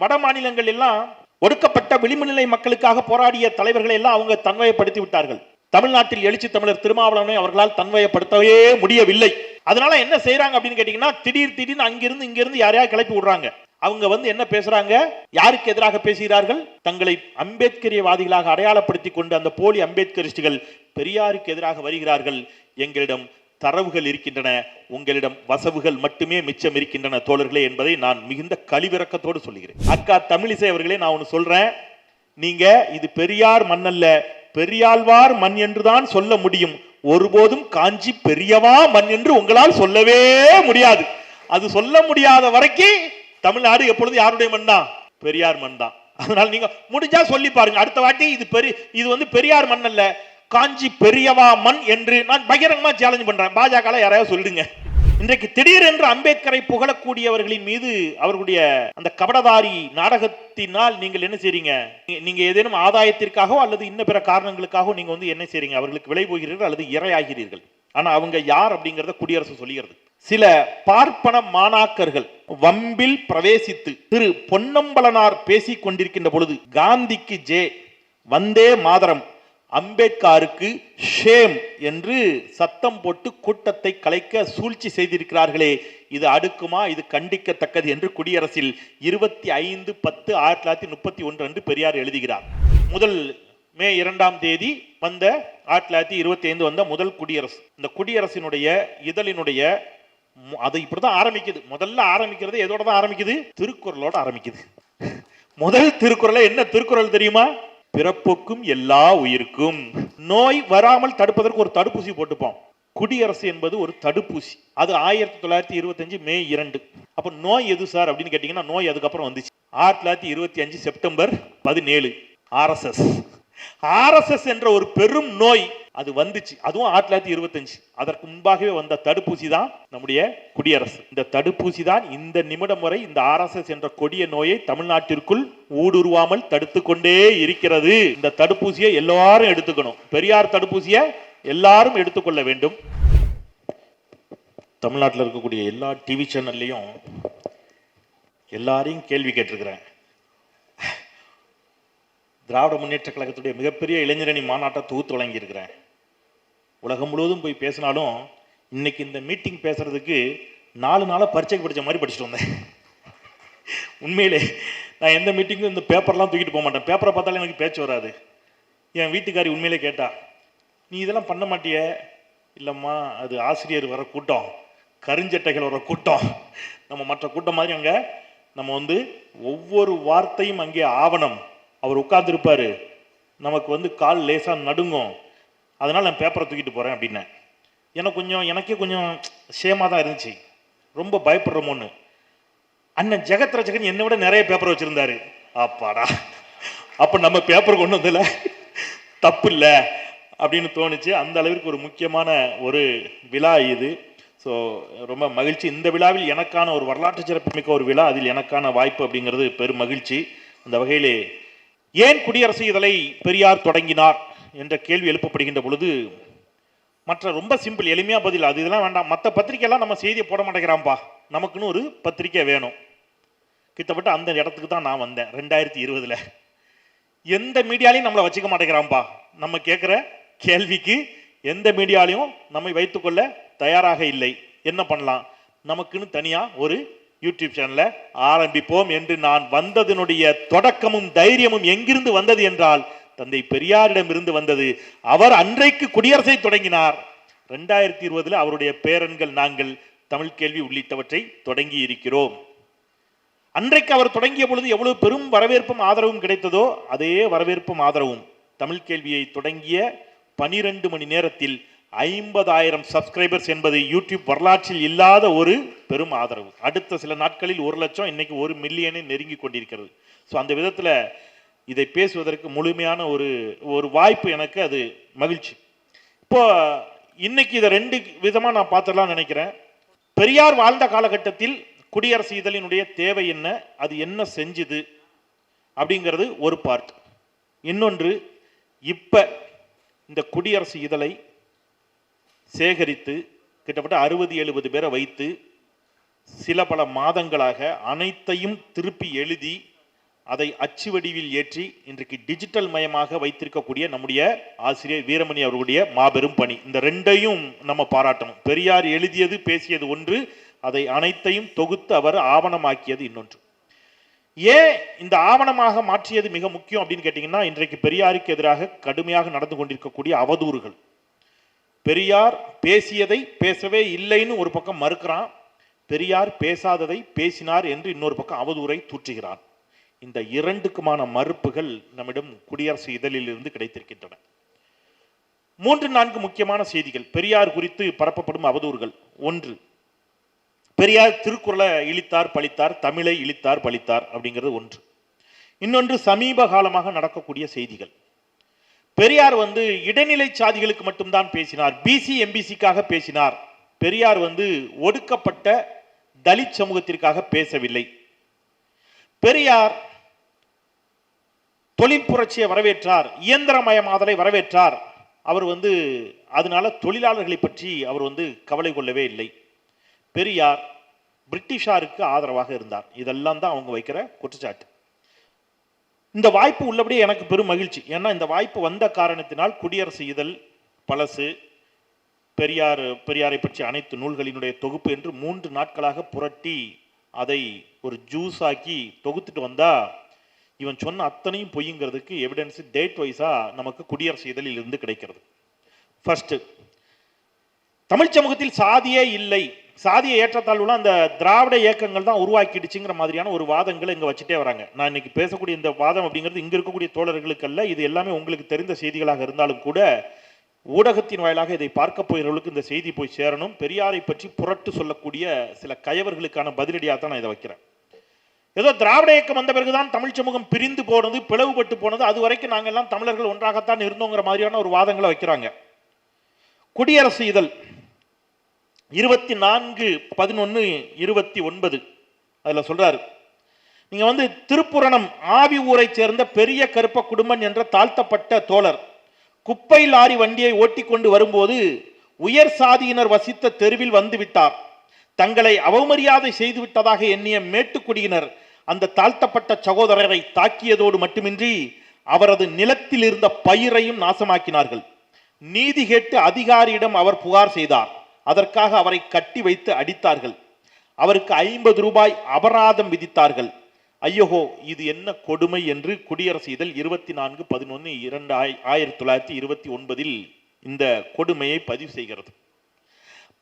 வட மாநிலங்கள் எல்லாம் ஒடுக்கப்பட்ட விளிம்புநிலை மக்களுக்காக போராடிய தலைவர்களை எல்லாம் அவங்க தன்வயப்படுத்தி விட்டார்கள். தமிழ்நாட்டில் எழுச்சி தமிழர் திருமாவளவனை அவர்களால் தன்வயப்படுத்தவே முடியவில்லை. அதனால என்ன செய்யறாங்க அப்படின்னு கேட்டீங்கன்னா, திடீர்னு அங்கிருந்து இங்கிருந்து யாரையா கிளப்பி விடுறாங்க. அவங்க என்ன பேசுறாங்க, யாருக்கு எதிராக பேசுகிறார்கள்? தங்களை அம்பேத்கரியவாதிகளாக அடையாளப்படுத்தி கொண்டு அந்த போலி அம்பேத்கரிஸ்டுகள் பெரியாருக்கு எதிராக வருகிறார்கள். எங்களிடம் தரவுகள் இருக்கின்றன, உங்களிடம் வசவுகள் மட்டுமே மிச்சம் இருக்கின்றன தோழர்களே என்பதை நான் மிகுந்த கழிவிறக்கத்தோடு சொல்லுகிறேன். அக்கா தமிழிசை அவர்களே, நான் ஒன்று சொல்றேன், நீங்க இது பெரியார் மண் அல்ல, பெரியாழ்வார் மண் என்றுதான் சொல்ல முடியும். ஒருபோதும் காஞ்சி பெரியவா மண் என்று உங்களால் சொல்லவே முடியாது. அது சொல்ல முடியாத வரைக்கும் தமிழ்நாடு எப்பொழுது யாருடைய மண் தான்? பெரியார் மண் தான். அதனால நீங்க முடிஞ்சா சொல்லி பாருங்க, அடுத்த வாட்டி இது வந்து பெரியார் மண் அல்ல, காஞ்சி பெரியவா மண் என்று நான் பகிரங்கமா சேலஞ்ச் பண்றேன். பாஜக யாராவது சொல்லுங்க. இன்றைக்கு திடீரென்று அம்பேத்கரை புகழக்கூடியவர்களின் மீது அவர்களுடைய அந்த கபடதாரி நாடகத்தினால் நீங்கள் என்ன செய்றீங்க? நீங்க ஏதேனும் ஆதாயத்திற்காகவோ அல்லது இன்ன பிற காரணங்களுக்காகவோ நீங்க வந்து என்ன செய்றீங்க? அவர்களுக்கு விலை போகிறீர்கள் அல்லது இரையாகிறீர்கள். ஆனா அவங்க யார் அப்படிங்கறத குடியரசு சொல்லுகிறது. சில பார்ப்பன மாணாக்கர்கள் வம்பில் பிரவேசித்து திரு பொன்னம்பலனார் பேசிக் கொண்டிருக்கின்ற பொழுது காந்திக்கு ஜே, வந்தே மாதரம், அம்பேத்கருக்கு ஷேம் என்று சத்தம் போட்டு கூட்டத்தை கலைக்க சூழ்ச்சி செய்திருக்கிறார்களே, இது அடுக்குமா? இது கண்டிக்கத்தக்கது என்று குடியரசில் 25/10/1931 அன்று பெரியார் எழுதுகிறார். முதல் மே 2ஆம் தேதி வந்த 1925 வந்த முதல் குடியரசு. இந்த குடியரசினுடைய இதழினுடைய அது இப்படிதான் ஆரம்பிக்குது. முதல்ல ஆரம்பிக்கிறது எதோட தான் ஆரம்பிக்குது? திருக்குறளோட ஆரம்பிக்குது. முதல் திருக்குறளை என்ன திருக்குறள் தெரியுமா? பிறப்புக்கும் எல்லா உயிருக்கும். நோய் வராமல் தடுப்பதற்கு ஒரு தடுப்பூசி போட்டுப்போம். குடியரசு என்பது ஒரு தடுப்பூசி. அது 1925 மே 2. அப்ப நோய் எது சார் அப்படின்னு கேட்டீங்கன்னா, நோய் அதுக்கப்புறம் வந்துச்சு 1925 செப்டம்பர் 17. ஆர்எஸ்எஸ் என்ற ஒரு பெரும் நோய் அது வந்துச்சு. அதுவும் 1925. அதற்கு முன்பாகவே வந்த தடுப்பூசி தான் நம்முடைய குடியரசு. இந்த தடுப்பூசி தான் இந்த நிமிடம் வரை இந்த ஆர்எஸ்எஸ் என்ற கொடிய நோயை தமிழ்நாட்டிற்குள் ஊடுருவாமல் தடுத்து கொண்டே இருக்கிறது. இந்த தடுப்பூசியை எல்லாரும் எடுத்துக்கணும். பெரியார் தடுப்பூசியை எல்லாரும் எடுத்துக்கொள்ள வேண்டும். தமிழ்நாட்டில் இருக்கக்கூடிய எல்லா டிவி சேனல்லையும் எல்லாரையும் கேள்வி கேட்டிருக்கிறேன். திராவிட முன்னேற்ற கழகத்துடைய மிகப்பெரிய இளைஞரணி மாநாட்டை தொகுத்து வழங்கியிருக்கிறேன். உலகம் முழுவதும் போய் பேசினாலும் இன்னைக்கு இந்த மீட்டிங் பேசுறதுக்கு 4 நாளாக பரீட்சைக்கு படித்த மாதிரி படிச்சுட்டு வந்தேன். உண்மையிலே நான் எந்த மீட்டிங்கும் இந்த பேப்பர்லாம் தூக்கிட்டு போக மாட்டேன். பேப்பரை பார்த்தாலே எனக்கு பேச்சு வராது. என் வீட்டுக்காரி உண்மையிலே கேட்டா, நீ இதெல்லாம் பண்ண மாட்டிய? இல்லைம்மா, அது ஆசிரியர் வர கூட்டம், கருஞ்சட்டைகள் வர கூட்டம். நம்ம மற்ற கூட்டம் மாதிரி அங்கே நம்ம வந்து ஒவ்வொரு வார்த்தையும் அங்கே ஆவணம். அவர் உட்கார்ந்துருப்பாரு, நமக்கு வந்து கால் லேசாக நடுங்கும். அதனால் நான் பேப்பரை தூக்கிட்டு போகிறேன் அப்படின்னேன். எனக்கே கொஞ்சம் சேமாக தான் இருந்துச்சு. ரொம்ப பயப்படுறோமோன்னு. அண்ணன் ஜெகத் ரட்சகன் என்னை விட நிறைய பேப்பர் வச்சுருந்தாரு. அப்பாடா, அப்போ நம்ம பேப்பர் கொண்டு வந்ததில்ல தப்பு இல்லை அப்படின்னு தோணுச்சு. அந்த அளவிற்கு ஒரு முக்கியமான ஒரு விழா இது. ஸோ ரொம்ப மகிழ்ச்சி. இந்த விழாவில் எனக்கான ஒரு வரலாற்று சிறப்புமிக்க ஒரு விழா, அதில் எனக்கான வாய்ப்பு அப்படிங்கிறது பெரும் மகிழ்ச்சி. அந்த வகையிலே ஏன் குடியரசு இதழை பெரியார் தொடங்கினார் என்ற கேள்வி எழுப்பப்படுகின்ற பொழுது மற்ற ரொம்ப சிம்பிள் எளிமையா பதில், அது இதெல்லாம் வேண்டாம், மற்ற பத்திரிகையெல்லாம் நம்ம செய்தியை போட மாட்டேங்கிறான்பா, நமக்குன்னு ஒரு பத்திரிகை வேணும். கிட்டத்தட்ட அந்த இடத்துக்கு தான் நான் வந்தேன் 2020. எந்த மீடியாலையும் நம்மளை வச்சுக்க மாட்டேங்கிறான்பா. நம்ம கேட்குற கேள்விக்கு எந்த மீடியாலையும் நம்மை வைத்துக்கொள்ள தயாராக இல்லை. என்ன பண்ணலாம்? நமக்குன்னு தனியாக ஒரு யூடியூப் சேனலை ஆரம்பிப்போம் என்று நான் வந்ததனுடைய தொடக்கமும் தைரியமும் எங்கிருந்து வந்தது என்றால் தந்தை பெரியாரிடம் இருந்து வந்தது. அவர் அன்றைக்கு குடியரசை தொடங்கினார். 2020 அவருடைய பேரன்கள் நாங்கள் தமிழ் கேள்வி உள்ளிட்டவற்றை தொடங்கி இருக்கிறோம். அன்றைக்கு அவர் தொடங்கிய பொழுது எவ்வளவு பெரும் வரவேற்பும் ஆதரவும் கிடைத்ததோ அதே வரவேற்பும் ஆதரவும் தமிழ் கேள்வியை தொடங்கிய 12 மணி நேரத்தில் 50,000 சப்ஸ்கிரைபர்ஸ் என்பது யூடியூப் வரலாற்றில் இல்லாத ஒரு பெரும் ஆதரவு. அடுத்த சில நாட்களில் 1 லட்சம், இன்னைக்கு 1 மில்லியனை நெருங்கி கொண்டிருக்கிறது. ஸோ அந்த விதத்தில் இதை பேசுவதற்கு முழுமையான ஒரு வாய்ப்பு எனக்கு, அது மகிழ்ச்சி. இப்போ இன்னைக்கு இதை 2 விதமாக நான் பார்த்துடலாம் நினைக்கிறேன். பெரியார் வாழ்ந்த காலகட்டத்தில் குடியரசு இதழினுடைய தேவை என்ன, அது என்ன செஞ்சுது அப்படிங்கிறது ஒரு பார்ட். இன்னொன்று, இப்போ இந்த குடியரசு இதழை சேகரித்து கிட்டத்தட்ட 60-70 பேரை வைத்து சில பல மாதங்களாக அனைத்தையும் திருப்பி எழுதி அதை அச்சு வடிவில் ஏற்றி இன்றைக்கு டிஜிட்டல் மயமாக வைத்திருக்கக்கூடிய நம்முடைய ஆசிரியர் வீரமணி அவர்களுடைய மாபெரும் பணி. இந்த ரெண்டையும் நம்ம பாராட்டணும். பெரியார் எழுதியது பேசியது ஒன்று, அதை அனைத்தையும் தொகுத்து அவர் ஆவணமாக்கியது இன்னொன்று. ஏன் இந்த ஆவணமாக மாற்றியது மிக முக்கியம் அப்படின்னு கேட்டீங்கன்னா, இன்றைக்கு பெரியாருக்கு எதிராக கடுமையாக நடந்து கொண்டிருக்கக்கூடிய அவதூறுகள். பெரியார் பேசியதை பேசவே இல்லைன்னு ஒரு பக்கம் மறுக்கிறான், பெரியார் பேசாததை பேசினார் என்று இன்னொரு பக்கம் அவதூறை தூற்றுகிறான். இந்த இரண்டுக்குமான மறுப்புகள் நம்மிடம் குடியரசு இதழில் இருந்து கிடைத்திருக்கின்றன. 3-4 முக்கியமான செய்திகள் பெரியார் குறித்து பரப்பப்படும் அவதூறுகள். ஒன்று, பெரியார் திருக்குறளை இழித்தார் பழித்தார், தமிழை இழித்தார் பழித்தார் அப்படிங்கிறது ஒன்று. இன்னொன்று, சமீப காலமாக நடக்கக்கூடிய செய்திகள். பெரியார் இடைநிலை சாதிகளுக்கு மட்டும்தான் பேசினார், பிசி எம்பிசிக்காக பேசினார். பெரியார் ஒடுக்கப்பட்ட தலித் சமூகத்திற்காக பேசவில்லை. பெரியார் தொழில் புரட்சியை வரவேற்றார், இயந்திரமயமாதலை வரவேற்றார். அவர் அதனால தொழிலாளர்களை பற்றி அவர் கவலை கொள்ளவே இல்லை. பெரியார் பிரிட்டிஷாருக்கு ஆதரவாக இருந்தார். இதெல்லாம் தான் அவங்க வைக்கிற குற்றச்சாட்டு. இந்த வாய்ப்பு உள்ளபடியே எனக்கு பெரும் மகிழ்ச்சி. ஏன்னா இந்த வாய்ப்பு வந்த காரணத்தினால் குடியரசு இதழ் பழசு, பெரியாரை பற்றி அனைத்து நூல்களினுடைய தொகுப்பு என்று 3 நாட்களாக புரட்டி அதை ஒரு ஜூஸ் ஆக்கி தொகுத்துட்டு வந்தா இவன் சொன்ன அத்தனையும் பொய்ங்கிறதுக்கு எவிடன்ஸ் டேட் வைஸா நமக்கு குடியரசு இதழில் இருந்து கிடைக்கிறது. ஃபர்ஸ்ட், தமிழ் சமூகத்தில் சாதியே இல்லை, சாதிய ஏற்றத்தாழ்வுலாம் அந்த திராவிட இயக்கங்கள் தான் உருவாக்கிடுச்சுங்கிற மாதிரியான ஒரு வாதங்களை இங்க வச்சுட்டே வராங்க. நான் இன்னைக்கு பேசக்கூடிய இந்த வாதம் அப்படிங்கிறது இங்க இருக்கக்கூடிய தோழர்களுக்கு அல்ல, இது எல்லாமே உங்களுக்கு தெரிந்த செய்திகளாக இருந்தாலும் கூட ஊடகத்தின் வாயிலாக இதை பார்க்க போகிறவர்களுக்கு இந்த செய்தி போய் சேரணும். பெரியாரை பற்றி புரட்டு சொல்லக்கூடிய சில கயவர்களுக்கான பதிலடியாக தான் நான் இதை வைக்கிறேன். ஏதோ திராவிட இயக்கம் வந்த பிறகுதான் தமிழ் சமூகம் பிரிந்து போனது, பிளவுபட்டு போனது, அது வரைக்கும் நாங்கள் எல்லாம் தமிழர்கள் ஒன்றாகத்தான் இருந்தோங்கிற மாதிரியான ஒரு வாதங்களை வைக்கிறாங்க. குடியரசு இதழ் 24/11/29 அதுல சொல்றாரு, நீங்க திருப்புரணம் ஆவி ஊரை சேர்ந்த பெரிய கருப்ப குடும்பம் என்ற தாழ்த்தப்பட்ட தோழர் குப்பை லாரி வண்டியை ஓட்டிக்கொண்டு வரும்போது உயர் சாதியினர் வசித்த தெருவில் வந்துவிட்டார். தங்களை அவமரியாதை செய்து விட்டதாக எண்ணிய மேட்டுக்குடியினர் அந்த தாழ்த்தப்பட்ட சகோதரரை தாக்கியதோடு மட்டுமின்றி அவரது நிலத்தில் இருந்த பயிரையும் நாசமாக்கினார்கள். நீதி கேட்டு அதிகாரியிடம் அவர் புகார் செய்தார். அதற்காக அவரை கட்டி வைத்து அடித்தார்கள். அவருக்கு 50 ரூபாய் அபராதம் விதித்தார்கள். ஐயோ, இது என்ன கொடுமை என்று குடியரசு இதழ் 24/11/1929 இந்த கொடுமையை பதிவு செய்கிறது.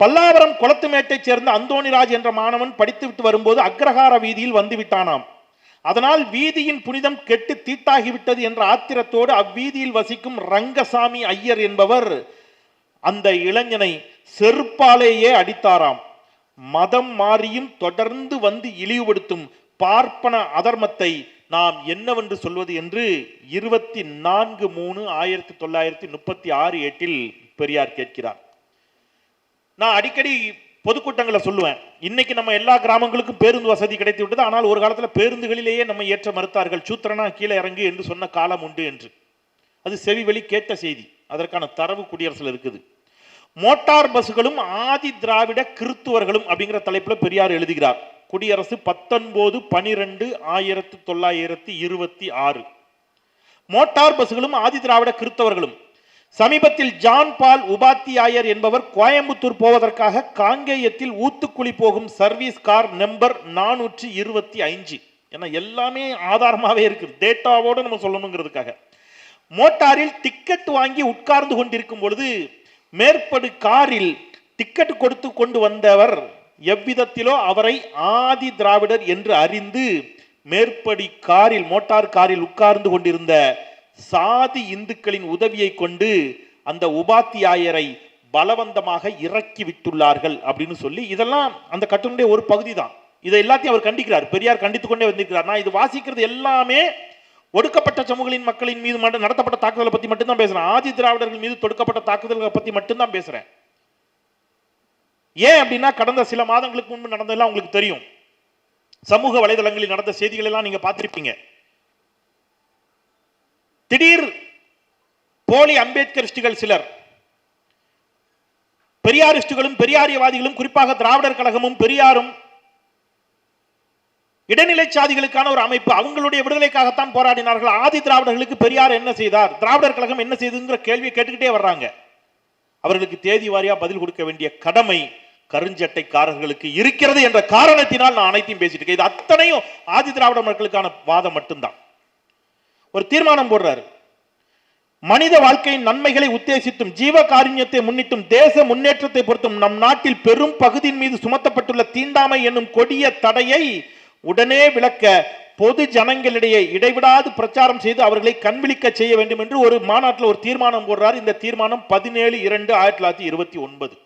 பல்லாவரம் குளத்துமேட்டை சேர்ந்த அந்தோணிராஜ் என்ற மாணவன் படித்துவிட்டு வரும்போது அக்ரஹார வீதியில் வந்துவிட்டானாம். அதனால் வீதியின் புனிதம் கெட்டு தீட்டாகிவிட்டது என்ற ஆத்திரத்தோடு அவ்வீதியில் வசிக்கும் ரங்கசாமி ஐயர் என்பவர் அந்த இளைஞனை செருப்பாலேயே அடித்தாராம். மதம் மாறியும் தொடர்ந்து இழிவுபடுத்தும் பார்ப்பன அதர்மத்தை நாம் என்னவென்று சொல்வது என்று 24/3/1936 பெரியார் கேட்கிறார். நான் அடிக்கடி பொதுக்கூட்டங்களை சொல்லுவேன், இன்னைக்கு நம்ம எல்லா கிராமங்களுக்கும் பேருந்து வசதி கிடைத்து விட்டது. ஆனால் ஒரு காலத்தில் பேருந்துகளிலேயே நம்ம ஏற்ற மறுத்தார்கள். சூத்திரனா கீழே இறங்கு என்று சொன்ன காலம் உண்டு என்று. அது செவிவெளி கேட்ட செய்தி. அதற்கான தரவு குடியரசுல இருக்குது. மோட்டார் பஸ்களும் ஆதி திராவிட கிறித்துவர்களும் அப்படிங்கிற தலைப்பில் பெரியார் எழுதுகிறார். குடியரசு 19/12/1926. மோட்டார் பஸ்களும் ஆதி திராவிட கிறித்தவர்களும். சமீபத்தில் ஜான் பால் உபாத்தியாயர் என்பவர் கோயம்புத்தூர் போவதற்காக காங்கேயத்தில் ஊத்துக்குழி போகும் சர்வீஸ் கார் நம்பர் 425, ஏன்னா எல்லாமே ஆதாரமாகவே இருக்குது, டேட்டாவோடு நம்ம சொல்லணுங்கிறதுக்காக மோட்டாரில் டிக்கெட் வாங்கி உட்கார்ந்து கொண்டிருக்கும் பொழுது மேற்படு காரில் டிக்கெட் கொடுத்து கொண்டு வந்தவர் எவ்விதத்திலோ அவரை ஆதி திராவிடர் என்று அறிந்து மேற்படி காரில் மோட்டார் காரில் உட்கார்ந்து கொண்டிருந்த சாதி இந்துக்களின் உதவியை கொண்டு அந்த உபாத்தியாயரை பலவந்தமாக இறக்கி விட்டுள்ளார்கள் அப்படின்னு சொல்லி, இதெல்லாம் அந்த கட்டுரையுடைய ஒரு பகுதி தான். இதை எல்லாத்தையும் அவர் கண்டிக்கிறார். பெரியார் கண்டித்துக் கொண்டே வந்திருக்கிறார். நான் இது வாசிக்கிறது எல்லாமே ஒடுக்கப்பட்ட சமூகங்களின் மக்களின் மீது நடத்தப்பட்ட தாக்குதலை பத்தி மட்டும்தான் பேசுறேன். ஆதி திராவிடர்கள் மீது தொடுக்கப்பட்ட தாக்குதல்களை பத்தி மட்டும்தான் பேசுறேன். ஏன் அப்படின்னா, கடந்த சில மாதங்களுக்கு முன்பு நடந்ததெல்லாம் உங்களுக்கு தெரியும். சமூக வலைதளங்களில் நடந்த செய்திகள் எல்லாம் நீங்க பார்த்திருப்பீங்க. திடீர் போலி அம்பேத்கரிஸ்டுகள் சிலர், பெரியாரிஸ்டுகளும் பெரியாரியவாதிகளும், குறிப்பாக திராவிடர் கழகமும் பெரியாரும் இடைநிலை சாதிகளுக்கான ஒரு அமைப்பு, அவங்களுடைய விடுதலைக்காகத்தான் போராடினார்கள். ஆதி திராவிடர்களுக்கு பெரியார் என்ன செய்தார், திராவிடர் கழகம் என்ன செய்துங்கிற கேள்வியை கேட்டுக்கிட்டே வர்றாங்க. அவர்களுக்கு தேதி வாரியா பதில் கொடுக்க வேண்டிய கடமை கருஞ்சட்டைக்காரர்களுக்கு இருக்கிறது என்ற காரணத்தினால் நான் அனைத்தையும் பேசிட்டு இருக்கேன். இது அத்தனையும் ஆதி திராவிட மக்களுக்கான வாதம் மட்டும்தான். ஒரு தீர்மானம் போடுறாரு, மனித வாழ்க்கையின் நன்மைகளை உத்தேசித்தும் ஜீவ காருண்யத்தை முன்னிட்டும் தேச முன்னேற்றத்தை பொறுத்தும் நம் நாட்டில் பெரும் பகுதியின் மீது சுமத்தப்பட்டுள்ள தீண்டாமை என்னும் கொடிய தடையை உடனே விளக்க பொது ஜனங்களிடையே இடைவிடாது பிரச்சாரம் செய்து அவர்களை கண்விழிக்க செய்ய வேண்டும் என்று ஒரு மாநாட்டில் ஒரு தீர்மானம் போடுறார். இந்த தீர்மானம் 17/2/1929.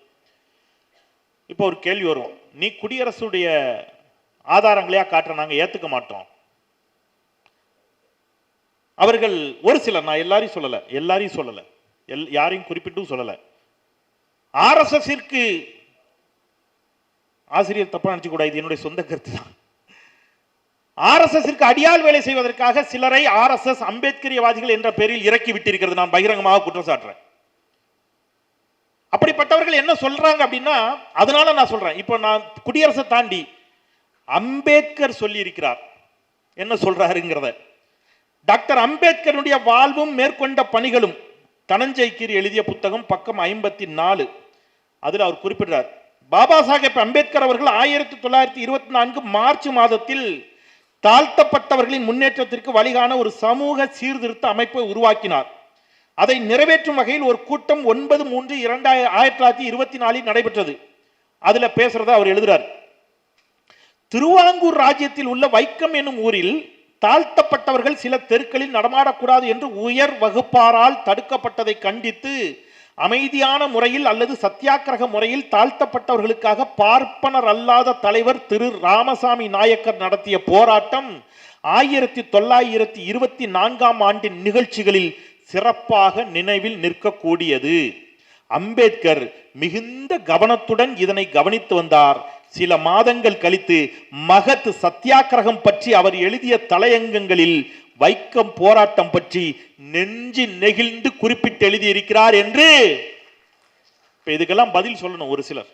இப்போ ஒரு கேள்வி வரும், நீ குடியரசுடைய ஆதாரங்களையா காட்டுற, நாங்க ஏத்துக்க மாட்டோம். அவர்கள் ஒரு சிலர், நான் எல்லாரையும் சொல்லல, யாரையும் குறிப்பிட்டும் சொல்லல, ஆர்எஸ்எஸ்ஸிற்கு, ஆசிரியர் தப்பா நினைச்சு கூட, இது என்னுடைய சொந்த கருத்து தான், ஆர்எஸ்எஸ்ஸிற்கு அடியால் வேலை செய்வதற்காக சிலரை ஆர்எஸ்எஸ் அம்பேத்கரியவாதிகள் என்ற பெயரில் இறக்கி விட்டிருக்கிறது. நான் பகிரங்கமாக குற்றம் சாட்டுறேன். அப்படிப்பட்டவர்கள் என்ன சொல்றாங்க அப்படின்னா, அதனால நான் சொல்றேன், இப்போ நான் குடியரசை தாண்டி அம்பேத்கர் சொல்லி இருக்கிறார், என்ன சொல்றாருங்கிறத. டாக்டர் அம்பேத்கருடைய வாழ்வும் மேற்கொண்ட பணிகளும் தனஞ்சய் கீர் எழுதிய புத்தகம் பக்கம் 54. அதில் அவர் குறிப்பிடுறார், பாபா சாஹேப் அம்பேத்கர் அவர்கள் 1924 மார்ச் மாதத்தில் தாழ்த்தப்பட்டவர்களின் முன்னேற்றத்திற்கு வழிகாண ஒரு சமூக சீர்திருத்த அமைப்பை உருவாக்கினார். அதை நிறைவேற்றும் வகையில் ஒரு கூட்டம் 9/3/1924 நடைபெற்றது. அதுல பேசுறத அவர் எழுதுறார், திருவாங்கூர் ராஜ்யத்தில் உள்ள வைக்கம் என்னும் ஊரில் தாழ்த்தப்பட்டவர்கள் சில தெருக்களில் நடமாடக்கூடாது என்று உயர் வகுப்பாரால் தடுக்கப்பட்டதை கண்டித்து அமைதியான முறையில் அல்லது சத்தியாகிரக முறையில் தாழ்த்தப்பட்டவர்களுக்காக பார்ப்பனர் அல்லாத தலைவர் திரு ராமசாமி நாயக்கர் நடத்திய போராட்டம் 1924 ஆண்டின் நிகழ்ச்சிகளில் சிறப்பாக நினைவில் நிற்கக்கூடியது. அம்பேத்கர் மிகுந்த கவனத்துடன் இதனை கவனித்து வந்தார். சில மாதங்கள் கழித்து மகத் சத்தியாகிரகம் பற்றி அவர் எழுதிய தலையங்கங்களில் வைக்கம் போராட்டம் பற்றி நெஞ்சு நெகிழ்ந்து குறிப்பிட்டு எழுதியிருக்கிறார் என்று. இதுக்கெல்லாம் பதில் சொல்லணும் ஒரு சிலர்,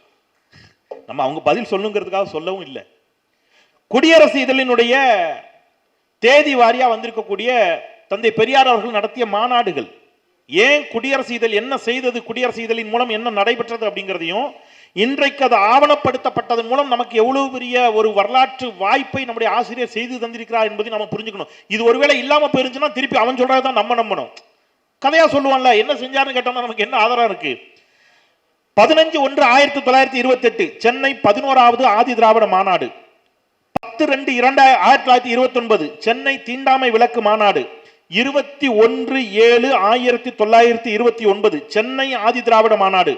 நம்ம அவங்க பதில் சொல்லணுங்கிறதுக்காக சொல்லவும் இல்லை. குடியரசு இதழினுடைய தேதி வாரியா வந்திருக்கக்கூடிய தந்தை பெரியார் அவர்கள் நடத்திய மாநாடுகள், ஏன் குடியரசு இதழ் என்ன செய்தது, குடியரசு இதழின் மூலம் என்ன நடைபெற்றது அப்படிங்கிறதையும், இன்றைக்கு அது ஆவணப்படுத்தப்பட்டதன் மூலம் நமக்கு எவ்வளவு பெரிய ஒரு வரலாற்று வாய்ப்பை நம்முடைய ஆசிரியர் செய்து தந்திருக்கிறார் என்பதை நம்ம புரிஞ்சுக்கணும். இது ஒருவேளை இல்லாம போயிருந்துச்சுன்னா திருப்பி அவன் சொல்றதான் நம்ம நம்பணும். கதையா சொல்லுவான்ல, என்ன செஞ்சாருன்னு கேட்டோம்னா நமக்கு என்ன ஆதாரம் இருக்கு? 15/1/1928 சென்னை 11வது ஆதி திராவிட மாநாடு, 10/2/1929 சென்னை தீண்டாமை விளக்கு மாநாடு, 21/7/1929 சென்னை ஆதி திராவிட மாநாடு,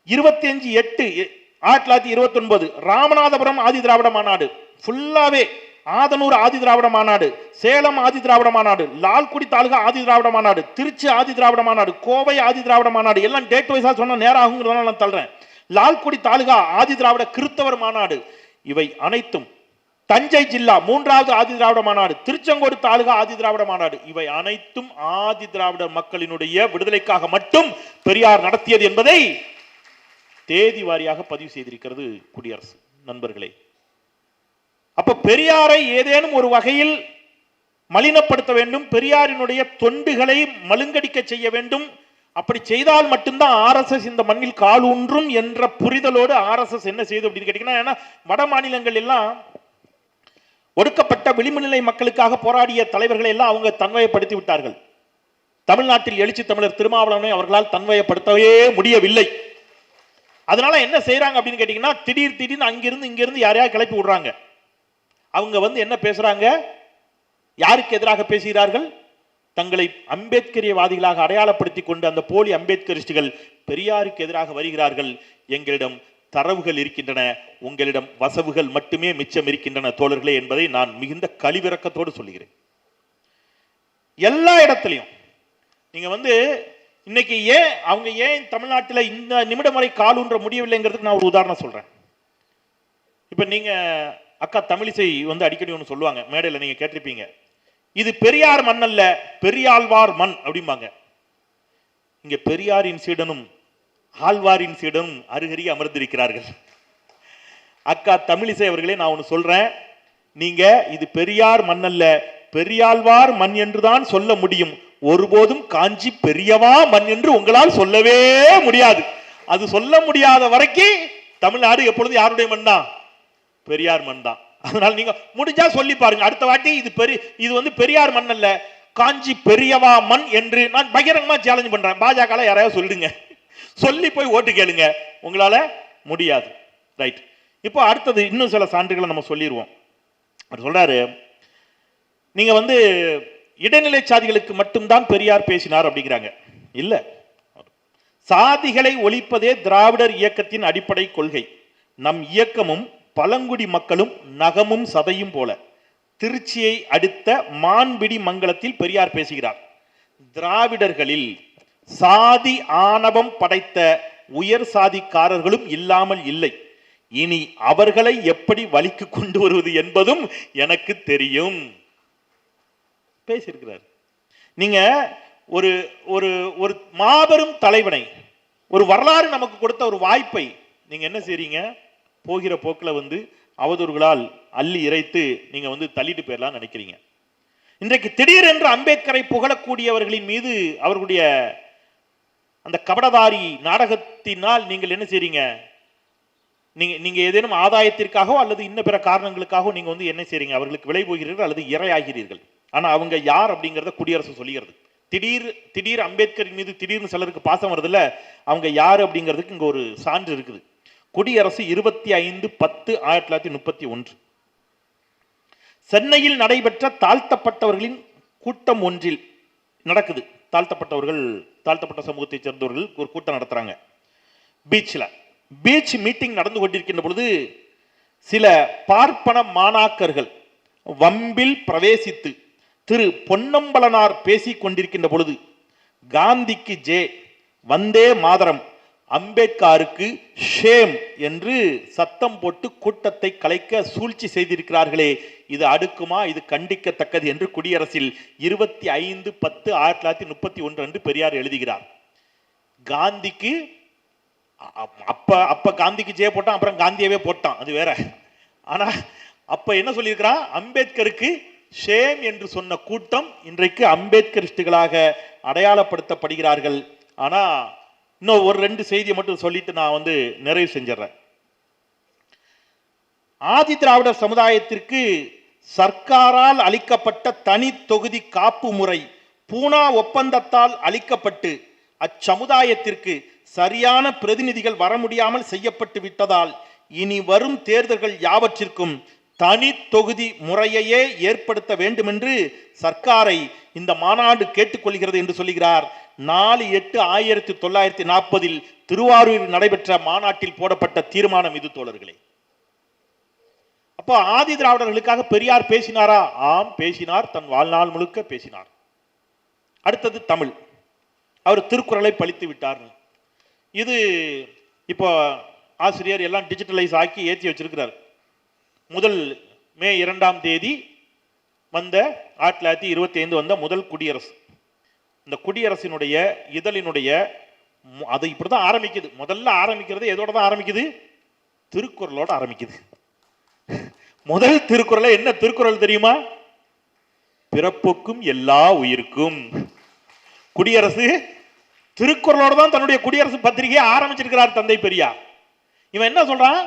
25/8/1929 ராமநாதபுரம் ஆதி திராவிட மாநாடு, ஃபுல்லாவே ஆதனூர் ஆதி திராவிட மாநாடு, சேலம் ஆதி திராவிட மாநாடு, லால்குடி தாலுகா ஆதி திராவிட மாநாடு, திருச்சி ஆதி திராவிட மாநாடு, கோவை ஆதி திராவிட மாநாடு, எல்லாம் டேட் வைஸா சொன்னா நேரம் ஆகுங்கிறதுனால நான் தள்ளுறேன். லால்குடி தாலுகா ஆதி திராவிட கிறிஸ்தவர் மாநாடு, இவை அனைத்தும் தஞ்சை ஜில்லா 3வது ஆதி திராவிட மாநாடு, திருச்செங்கோடு தாலுகா ஆதி திராவிட மாநாடு, இவை அனைத்தும் ஆதி திராவிட மக்களினுடைய விடுதலைக்காக மட்டும் பெரியார் நடத்தியது என்பதை தேதி வாரியாக பதிவு செய்திருக்கிறது குடியரசு. நண்பர்களே, அப்ப பெரியாரை ஏதேனும் ஒரு வகையில் மலினப்படுத்த வேண்டும், பெரியாரினுடைய தொண்டுகளை மழுங்கடிக்க செய்ய வேண்டும். அப்படி செய்தால் மட்டும்தான் ஆர்எஸ்எஸ் இந்த மண்ணில் கால் ஊன்றும் என்ற புரிதலோடு ஆர்எஸ்எஸ் என்ன செய்யுது அப்படின்னு கேட்டீங்கன்னா, ஏன்னா வட மாநிலங்கள் எல்லாம் ஒடுக்கப்பட்ட விளிம்புநிலை மக்களுக்காக போராடிய தலைவர்களை எல்லாம் அவங்க தன்வயப்படுத்தி விட்டார்கள். தமிழ்நாட்டில் எழுச்சி தமிழர் திருமாவளவனை அவர்களால் தன்வயப்படுத்தவே முடியவில்லை. அதனால என்ன செய்யறாங்க அப்படின்னு கேட்டீங்கன்னா, திடீர்னு அங்கிருந்து இங்கிருந்து யாரையா கிளப்பி விடுறாங்க. அவங்க என்ன பேசுறாங்க, யாருக்கு எதிராக பேசுகிறார்கள்? தங்களை அம்பேத்கரியவாதிகளாக அடையாளப்படுத்தி கொண்டு அந்த போலி அம்பேத்கரிஸ்டுகள் பெரியாருக்கு எதிராக வருகிறார்கள். எங்களிடம் தரவுகள் இருக்கின்றன, உங்களிடம் வசவுகள் மட்டுமே மிச்சம் இருக்கின்றன தோழர்களே என்பதை நான் மிகுந்த கழிவிறக்கத்தோடு சொல்லுகிறேன். எல்லா இடத்திலையும் நீங்க இன்னைக்கு அவங்க ஏன் தமிழ்நாட்டில் இந்த நிமிடம் வரை காலூன்ற முடியவில்லைங்கிறதுக்கு நான் ஒரு உதாரணம் சொல்றேன். இப்ப நீங்க அக்கா தமிழிசை அடிக்கடி ஒன்று சொல்லுவாங்க மேடையில், நீங்க கேட்டிருப்பீங்க, இது பெரியார் மண் அல்ல பெரியாழ்வார் மண் அப்படிம்பாங்க. இங்க பெரியாரின் சீடனும் ஆழ்வாரின் சீடனும் அருகருகே அமர்ந்திருக்கிறார்கள். அக்கா தமிழிசை அவர்களே, நான் ஒன்று சொல்றேன், நீங்க இது பெரியார் மண் அல்ல, பெரியாழ்வார் மண் என்றுதான் சொல்ல முடியும். ஒருபோதும் காஞ்சி பெரியவா மண் என்று உங்களால் சொல்லவே முடியாது. அது சொல்ல முடியாத வரைக்கும் தமிழ்நாடு எப்பொழுது யாருடைய மண் தான்? பெரியார் மண் தான். அதனால நீங்க முடிஞ்சா சொல்லி பாருங்க. அடுத்த வாட்டி இது வந்து பெரியார் மண் அல்ல, காஞ்சி பெரியவா மண் என்று நான் பகிரங்கமா சேலஞ்ச் பண்றேன். பாஜக யாராவது சொல்லுங்க, சொல்லி போய் ஓட்டு கேளுங்க. உங்களால முடியாது. ரைட். இப்போ அடுத்தது இன்னும் சில சான்றுகளை நம்ம சொல்லிடுவோம். அவர் சொல்றாரு, நீங்க வந்து இடைநிலை சாதிகளுக்கு மட்டும்தான் பெரியார் பேசினார் அப்படிங்கிறாங்க. இல்ல, சாதிகளை ஒழிப்பதே திராவிடர் இயக்கத்தின் அடிப்படை கொள்கை. நம் இயக்கமும் பழங்குடி மக்களும் நகமும் சதையும் போல. திருச்சியை அடுத்த மான்பிடி மங்கலத்தில் பெரியார் பேசுகிறார். திராவிடர்களில் சாதி ஆணவம் படைத்த உயர் சாதிக்காரர்களும் இல்லாமல் இல்லை. இனி அவர்களை எப்படி வழிக்கு கொண்டு வருவது என்பதும் எனக்கு தெரியும் பேசியிருக்கிறார். நீங்க ஒரு ஒரு ஒரு மாபெரும் தலைவனை, ஒரு வரலாறு நமக்கு கொடுத்த ஒரு வாய்ப்பை நீங்க என்ன செய்றீங்க? போகிற போக்கில் வந்து அவதூறுகளால் அள்ளி இறைத்து நீங்க வந்து தள்ளிட்டு போயிடலாம் நினைக்கிறீங்க. இன்றைக்கு திடீரென்று அம்பேத்கரை புகழக்கூடியவர்களின் மீது அவர்களுடைய அந்த கபடதாரி நாடகத்தினால் நீங்கள் என்ன செய்றீங்க? நீங்க ஏதேனும் ஆதாயத்திற்காகவோ அல்லது இன்ன பிற காரணங்களுக்காக நீங்க வந்து என்ன செய்றீங்க? அவர்களுக்கு விலை போகிறீர்கள் அல்லது இரையாகிறீர்கள். ஆனா அவங்க யார் அப்படிங்கறத குடியரசு சொல்லுகிறது. திடீர் அம்பேத்கரின் மீது திடீர்னு சிலருக்கு பாசம் வருதுல்ல, அவங்க யாரு அப்படிங்கிறதுக்கு இங்க ஒரு சான்று இருக்குது. குடியரசு 25/10/1931 சென்னையில் நடைபெற்ற தாழ்த்தப்பட்டவர்களின் கூட்டம் ஒன்றில் நடக்குது. தாழ்த்தப்பட்ட சமூகத்தை சேர்ந்தவர்கள் ஒரு கூட்டம் நடத்துறாங்க பீச் மீட்டிங் நடந்து கொண்டிருக்கின்ற பொழுது சில பார்ப்பன மாணாக்கர்கள் வம்பில் பிரவேசித்து திரு பொன்னம்பலனார் பேசிக் கொண்டிருக்கின்ற பொழுது காந்திக்கு ஜே, வந்தே மாதரம், அம்பேத்கருக்கு ஷேம் என்று சத்தம் போட்டு கூட்டத்தை கலைக்க சூழ்ச்சி செய்திருக்கிறார்களே, இது அடுக்குமா? இது கண்டிக்கத்தக்கது என்று குடியரசில் 25/10/1931 அன்று பெரியார் எழுதுகிறார். காந்திக்கு அப்ப காந்திக்கு ஜே போட்டான், அப்புறம் காந்தியவே போட்டான், அது வேற. ஆனா அப்ப என்ன சொல்லியிருக்கிறான்? அம்பேத்கருக்கு ஷேம் என்று சொன்ன கூட்டம் இன்றைக்கு அம்பேத்கரிஸ்டுகளாக அடையாளப்படுத்தப்படுகிறார்கள். ஆனா இன்னும் ஒரு 2 செய்தியை மட்டும் சொல்லிட்டு நான் வந்து நிறைவு செஞ்சிடறேன். ஆதி திராவிடர் சமுதாயத்திற்கு சர்க்காரால் அளிக்கப்பட்ட தனி தொகுதி காப்பு முறை பூனா ஒப்பந்தத்தால் அளிக்கப்பட்டு அச்சமுதாயத்திற்கு சரியான பிரதிநிதிகள் வர முடியாமல் செய்யப்பட்டு விட்டதால் இனி வரும் தேர்தல்கள் யாவற்றிற்கும் தனி தொகுதி முறையையே ஏற்படுத்த வேண்டும் என்று சர்க்காரை இந்த மாநாடு கேட்டுக்கொள்கிறது என்று சொல்லுகிறார். 4/8/1940 திருவாரூரில் நடைபெற்ற மாநாட்டில் போடப்பட்ட தீர்மானம் இது தோழர்களே. அப்போ ஆதி திராவிடர்களுக்காக பெரியார் பேசினாரா? ஆம், பேசினார். தன் வாழ்நாள் முழுக்க பேசினார். அடுத்தது தமிழ். அவர் திருக்குறளை பழித்து விட்டார். இது இப்போ ஆசிரியர் எல்லாம் டிஜிட்டலைஸ் ஆக்கி ஏற்றி வச்சிருக்கிறார். முதல் மே 2ஆம் தேதி வந்த 1925 வந்த முதல் குடியரசு. இந்த குடியரசினுடைய இதழினுடைய அது இப்படிதான் ஆரம்பிக்குது. முதல்ல ஆரம்பிக்கிறது எதோட தான் ஆரம்பிக்குது? திருக்குறளோட ஆரம்பிக்குது. முதல் திருக்குறளை என்ன திருக்குறள் தெரியுமா? பிறப்புக்கும் எல்லா உயிருக்கும். குடியரசு திருக்குறளோட தான் தன்னுடைய குடியரசு பத்திரிகையை ஆரம்பிச்சிருக்கிறார் தந்தை பெரியார். இவன் என்ன சொல்றான்?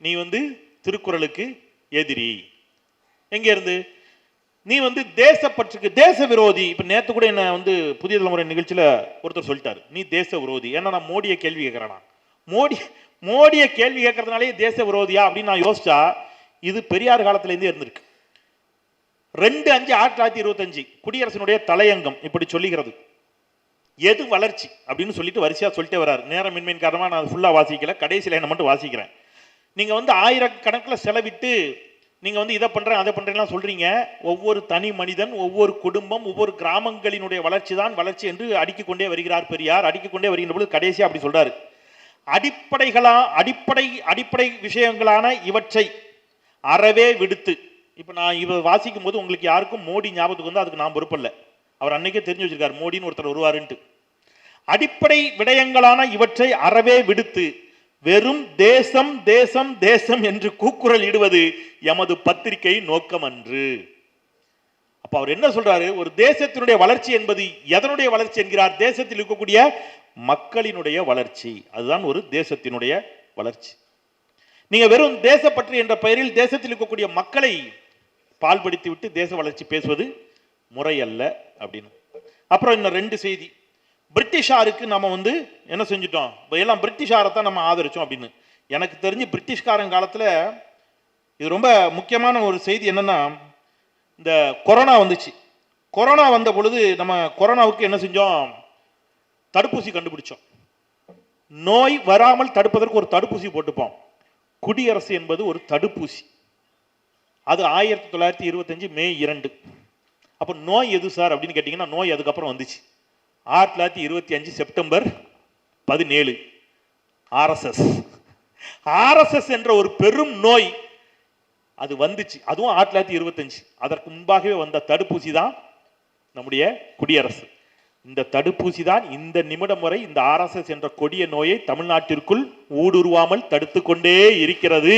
நீ வந்து திருக்குறளுக்கு எதிரி. எங்க இருந்து? நீ வந்து தேசப்பற்றுக்கு தேச விரோதி. இப்ப நேத்து கூட என்ன வந்து புதிய தலைமுறை நிகழ்ச்சியில ஒருத்தர் சொல்லிட்டாரு, நீ தேச விரோதி. ஏன்னா நான் மோடியை கேள்வி கேட்கிறேன். மோடியை கேள்வி கேட்கறதுனாலே தேச விரோதியா அப்படின்னு நான் யோசிச்சா, இது பெரியார் காலத்துல இருந்தே இருந்திருக்கு. 2/5/1925 குடியரசினுடைய தலையங்கம் இப்படி சொல்லுகிறது. எது வளர்ச்சி அப்படின்னு சொல்லிட்டு வரிசையா சொல்லிட்டே வர்றாரு. நேரமின்மையின் காரணமா நான் ஃபுல்லா வாசிக்கல, கடைசியில என்ன மட்டும் வாசிக்கிறேன். நீங்க வந்து ஆயிரக்கணக்கில் செலவிட்டு நீங்க வந்து இதை பண்றேன் அதை பண்றேன் சொல்றீங்க. ஒவ்வொரு தனி மனிதன், ஒவ்வொரு குடும்பம், ஒவ்வொரு கிராமங்களினுடைய வளர்ச்சி தான் வளர்ச்சி என்று அடுக்கிக் கொண்டே வருகிறார் பெரியார். அடுக்கிக் கொண்டே வருகின்ற பொழுது கடைசியா அப்படி சொல்றாரு, அடிப்படை விஷயங்களான இவற்றை அறவே விடுத்து. இப்ப நான் இவ வாசிக்கும் போது உங்களுக்கு யாருக்கும் மோடி ஞாபகத்துக்கு வந்து அதுக்கு நான் பொறுப்பல்ல. அவர் அன்னைக்கே தெரிஞ்சு வச்சிருக்காரு மோடின்னு ஒருத்தர் வருவாருன்ட்டு. அடிப்படை விடயங்களான இவற்றை அறவே விடுத்து வெறும் தேசம் தேசம் தேசம் என்று கூக்குரல் இடுவது எமது பத்திரிகை நோக்கம் அன்று. அப்ப அவர் என்ன சொல்றாரு? ஒரு தேசத்தினுடைய வளர்ச்சி என்பது எதனுடைய வளர்ச்சி என்கிறார்? தேசத்தில் இருக்கக்கூடிய மக்களினுடைய வளர்ச்சி. அதுதான் ஒரு தேசத்தினுடைய வளர்ச்சி. நீங்க வெறும் தேசப்பற்று என்ற பெயரில் தேசத்தில் இருக்கக்கூடிய மக்களை பால்படுத்தி விட்டு தேச வளர்ச்சி பேசுவது முறையல்ல அப்படின்னு. அப்புறம் இன்னும் 2 செய்தி. பிரிட்டிஷாருக்கு நம்ம என்ன செஞ்சிட்டோம்? எல்லாம் பிரிட்டிஷாரை தான் நம்ம ஆதரிச்சோம் அப்படின்னு. எனக்கு தெரிஞ்சு பிரிட்டிஷ்காரன் காலத்தில் இது ரொம்ப முக்கியமான ஒரு செய்தி என்னன்னா, இந்த கொரோனா வந்துச்சு. கொரோனா வந்த பொழுது நம்ம கொரோனாவுக்கு என்ன செஞ்சோம்? தடுப்பூசி கண்டுபிடிச்சோம். நோய் வராமல் தடுப்பதற்கு ஒரு தடுப்பூசி போட்டுப்போம். குடியரசு என்பது ஒரு தடுப்பூசி. அது 1925 மே 2. அப்போ நோய் எது சார் அப்படின்னு கேட்டீங்கன்னா, நோய் அதுக்கப்புறம் வந்துச்சு 1925 செப்டம்பர் 17. ஆர்எஸ்எஸ் என்ற ஒரு பெரும் நோய் அது வந்துச்சு. அதுவும் 1925. அதற்கு முன்பாகவே வந்த தடுப்பூசி தான் நம்முடைய குடியரசு. இந்த தடுப்பூசி தான் இந்த நிமிடம் வரை இந்த ஆர்எஸ்எஸ் என்ற கொடிய நோயை தமிழ்நாட்டிற்குள் ஊடுருவாமல் தடுத்து கொண்டே இருக்கிறது.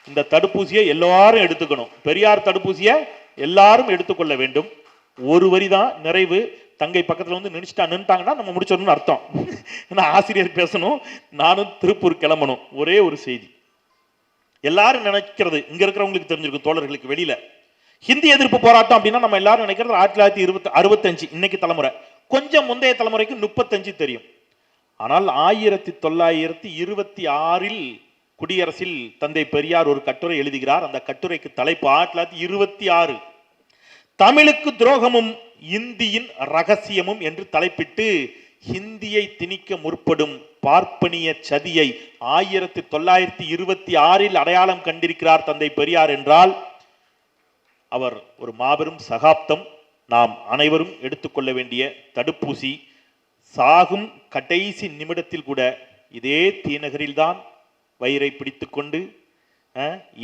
இந்த தடுப்பூசியை எல்லாரும் எடுத்துக்கணும். பெரியார் தடுப்பூசியை எல்லாரும் எடுத்துக்கொள்ள வேண்டும். ஒரு வரி தான் நிறைவு. தங்கை பக்கத்தில் நின்றுட்டாங்கன்னா நம்ம முடிச்சோம்னு அர்த்தம். ஏன்னா ஆசிரியர் பேசணும், நானும் திருப்பூர் கிளம்பணும். ஒரே ஒரு செய்தி. எல்லாரும் நினைக்கிறது, இங்க இருக்கிறவங்களுக்கு தெரிஞ்சிருக்கும், தோழர்களுக்கு வெளியில, ஹிந்தி எதிர்ப்பு போராட்டம் அப்படின்னா நம்ம எல்லாரும் நினைக்கிறது 1965 இன்னைக்கு தலைமுறை. கொஞ்சம் முந்தைய தலைமுறைக்கு 35 தெரியும். ஆனால் 1926 குடியரசில் தந்தை பெரியார் ஒரு கட்டுரை எழுதுகிறார். அந்த கட்டுரைக்கு தலைப்பு 1926 தமிழுக்கு துரோகமும் இந்தியின் ரகசியமும் என்று தலைப்பிட்டு ஹிந்தியை திணிக்க முற்படும் பார்ப்பனிய சதியை 1926 அடையாளம் கண்டிருக்கிறார் தந்தை பெரியார் என்றால் அவர் ஒரு மாபெரும் சகாப்தம். நாம் அனைவரும் எடுத்துக்கொள்ள வேண்டிய தடுப்பூசி. சாகும் கடைசி நிமிடத்தில் கூட இதே தீநகரில் தான் வயிறை பிடித்துக்கொண்டு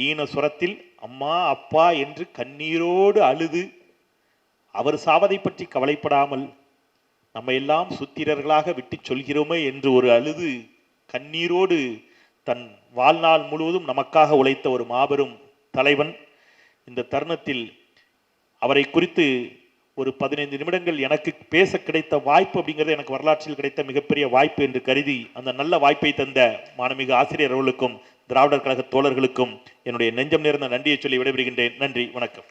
ஈன சுரத்தில் அம்மா அப்பா என்று கண்ணீரோடு அழுது அவர் சாவதை பற்றி கவலைப்படாமல் நம்ம எல்லாம் சுத்திரர்களாக விட்டு சொல்கிறோமே என்று ஒரு அழுது கண்ணீரோடு தன் வாழ்நாள் முழுவதும் நமக்காக உழைத்த ஒரு மாபெரும் தலைவன். இந்த தருணத்தில் அவரை குறித்து ஒரு 15 நிமிடங்கள் எனக்கு பேச கிடைத்த வாய்ப்பு அப்படிங்கிறது எனக்கு வரலாற்றில் கிடைத்த மிகப்பெரிய வாய்ப்பு என்று கருதி அந்த நல்ல வாய்ப்பை தந்த மாண்புமிகு ஆசிரியர் அவர்களுக்கும் திராவிடர் கழக தோழர்களுக்கும் என்னுடைய நெஞ்சம் நேர்ந்த நன்றியை சொல்லி விடைபெறுகின்றேன். நன்றி, வணக்கம்.